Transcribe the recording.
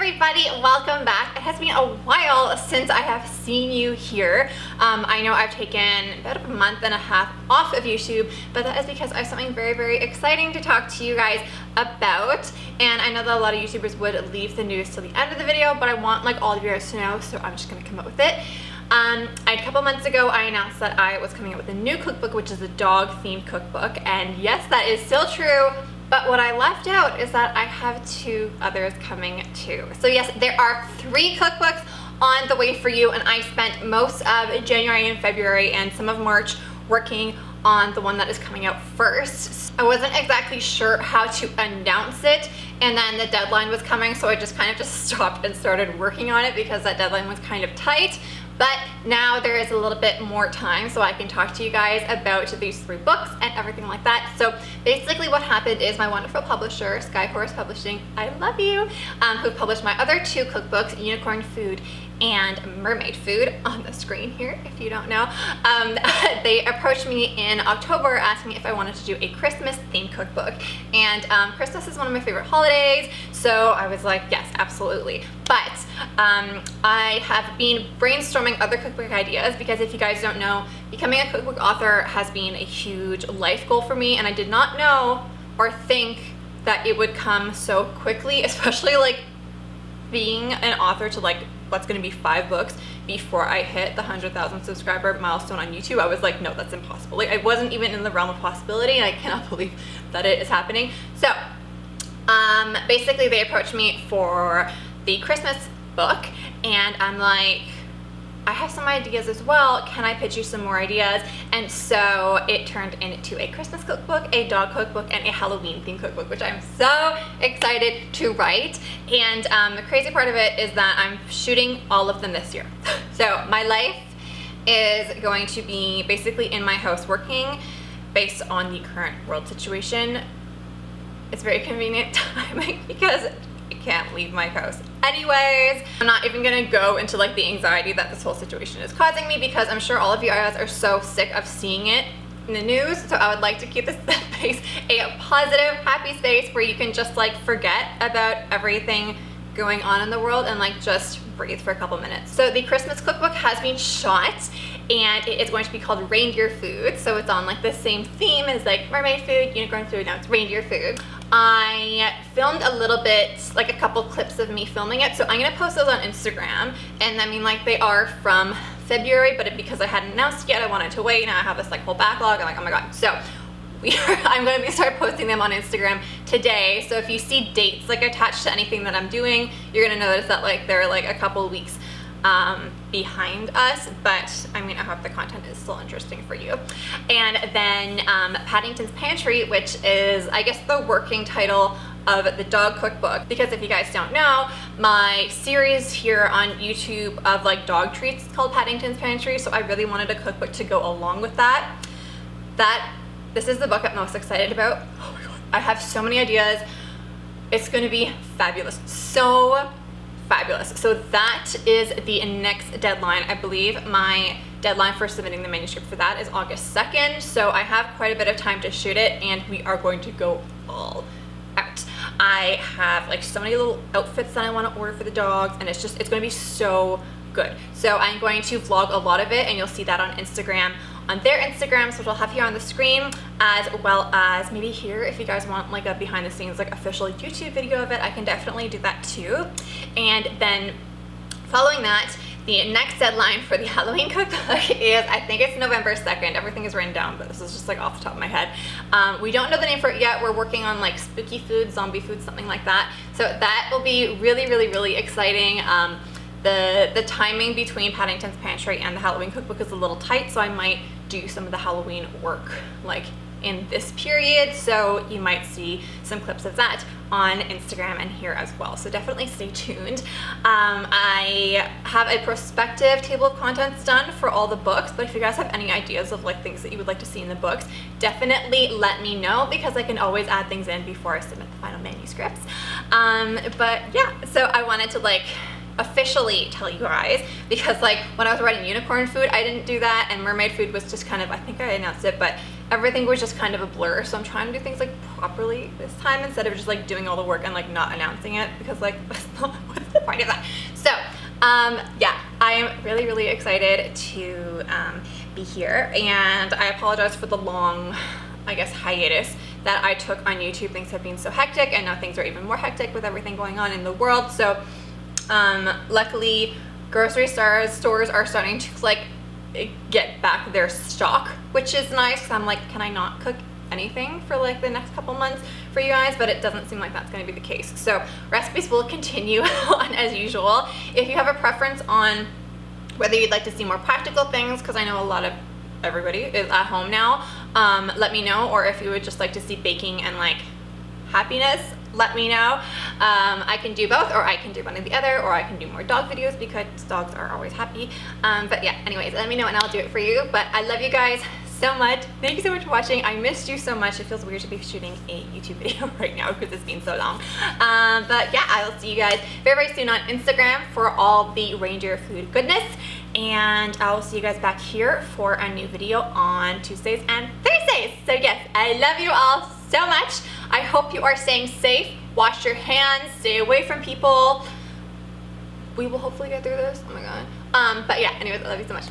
everybody, welcome back. It has been a while since I have seen you here. I know I've taken about a month and a half off of YouTube, but that is because I have something very exciting to talk to you guys about. And I know that a lot of YouTubers would leave the news till the end of the video, but I want like all of you guys to know, so I'm just gonna come up with it. A couple months ago I announced that I was coming out with a new cookbook, which is a dog themed cookbook, and yes, that is still true. But what I left out is that I have 2 others coming too. So yes, there are 3 cookbooks on the way for you, and I spent most of January and February and some of March working on the one that is coming out first. I wasn't exactly sure how to announce it, and then the deadline was coming, so I just kind of stopped and started working on it because that deadline was kind of tight. But now there is a little bit more time, so I can talk to you guys about these 3 books and everything like that. So basically what happened is my wonderful publisher, Skyhorse Publishing, I love you, who published my other 2 cookbooks, Unicorn Food and Mermaid Food, on the screen here if you don't know. They approached me in October asking if I wanted to do a Christmas themed cookbook, and Christmas is one of my favorite holidays, so I was like, yes, absolutely. But I have been brainstorming other cookbook ideas because, if you guys don't know, becoming a cookbook author has been a huge life goal for me, and I did not know or think that it would come so quickly, especially like being an author to like what's going to be 5 books before I hit the 100,000 subscriber milestone on YouTube. I was like, no, that's impossible. Like, I wasn't even in the realm of possibility, and I cannot believe that it is happening. So basically they approached me for the Christmas book, and I'm like, I have some ideas as well. Can I pitch you some more ideas? And so it turned into a Christmas cookbook, a dog cookbook, and a Halloween themed cookbook, which I'm so excited to write. And the crazy part of it is that I'm shooting all of them this year. So my life is going to be basically in my house working based on the current world situation. It's very convenient timing because I can't leave my house anyways. I'm not even gonna go into like the anxiety that this whole situation is causing me, because I'm sure all of you guys are so sick of seeing it in the news. So I would like to keep this space a positive, happy space where you can just like forget about everything going on in the world and like just breathe for a couple minutes. So the Christmas cookbook has been shot, and it is going to be called Reindeer Food. So it's on like the same theme as like mermaid food, unicorn food, now it's reindeer food. I filmed a little bit, like a couple clips of me filming it, so I'm gonna post those on Instagram. And I mean, like, they are from February, but because I hadn't announced yet, I wanted to wait. Now I have this like whole backlog. I'm like, oh my god. So I'm going to start posting them on Instagram today. So if you see dates like attached to anything that I'm doing, you're going to notice that like they're like a couple weeks behind us, but I mean, I hope the content is still interesting for you. And then Paddington's Pantry, which is, I guess, the working title of the dog cookbook, because if you guys don't know, my series here on YouTube of like dog treats is called Paddington's Pantry, so I really wanted a cookbook to go along with that. This is the book I'm most excited about. Oh my god, I have so many ideas. It's going to be fabulous. So fabulous. So that is the next deadline. I believe my deadline for submitting the manuscript for that is August 2nd. So I have quite a bit of time to shoot it, and we are going to go all out. I have like so many little outfits that I want to order for the dogs, and it's going to be so good. So I'm going to vlog a lot of it, and you'll see that on Instagram, on their Instagrams, which I'll have here on the screen, as well as maybe here if you guys want like a behind the scenes like official YouTube video of it. I can definitely do that too. And then following that, the next deadline for the Halloween cookbook is, I think it's November 2nd. Everything is written down, but this is just like off the top of my head. We don't know the name for it yet. We're working on like spooky food, zombie food, something like that. So that will be really exciting. The timing between Paddington's Pantry and the Halloween cookbook is a little tight, so I might do some of the Halloween work like in this period, so you might see some clips of that on Instagram and here as well, so definitely stay tuned. I have a prospective table of contents done for all the books, but if you guys have any ideas of like things that you would like to see in the books, definitely let me know, because I can always add things in before I submit the final manuscripts. But yeah, so I wanted to like officially tell you guys, because like when I was writing Unicorn Food, I didn't do that, and Mermaid Food was just kind of, I think I announced it, but everything was just kind of a blur. So I'm trying to do things like properly this time, instead of just like doing all the work and like not announcing it, because like that's not what the point of that. So yeah, I am really, really excited to be here, and I apologize for the long, I guess, hiatus that I took on YouTube. Things have been so hectic, and now things are even more hectic with everything going on in the world. So luckily grocery stores are starting to like get back their stock, which is nice, because I'm like, can I not cook anything for like the next couple months for you guys? But it doesn't seem like that's going to be the case. So recipes will continue on as usual. If you have a preference on whether you'd like to see more practical things, because I know a lot of everybody is at home now, let me know. Or if you would just like to see baking and like happiness, let me know. I can do both, or I can do one or the other, or I can do more dog videos because dogs are always happy. But yeah, anyways, let me know and I'll do it for you. But I love you guys so much. Thank you so much for watching. I missed you so much. It feels weird to be shooting a YouTube video right now because it's been so long. But yeah, I will see you guys very, very soon on Instagram for all the reindeer food goodness. And I will see you guys back here for a new video on Tuesdays and Thursdays. So yes, I love you all so much. I hope you are staying safe. Wash your hands, stay away from people. We will hopefully get through this. Oh my god. But yeah, anyways, I love you so much.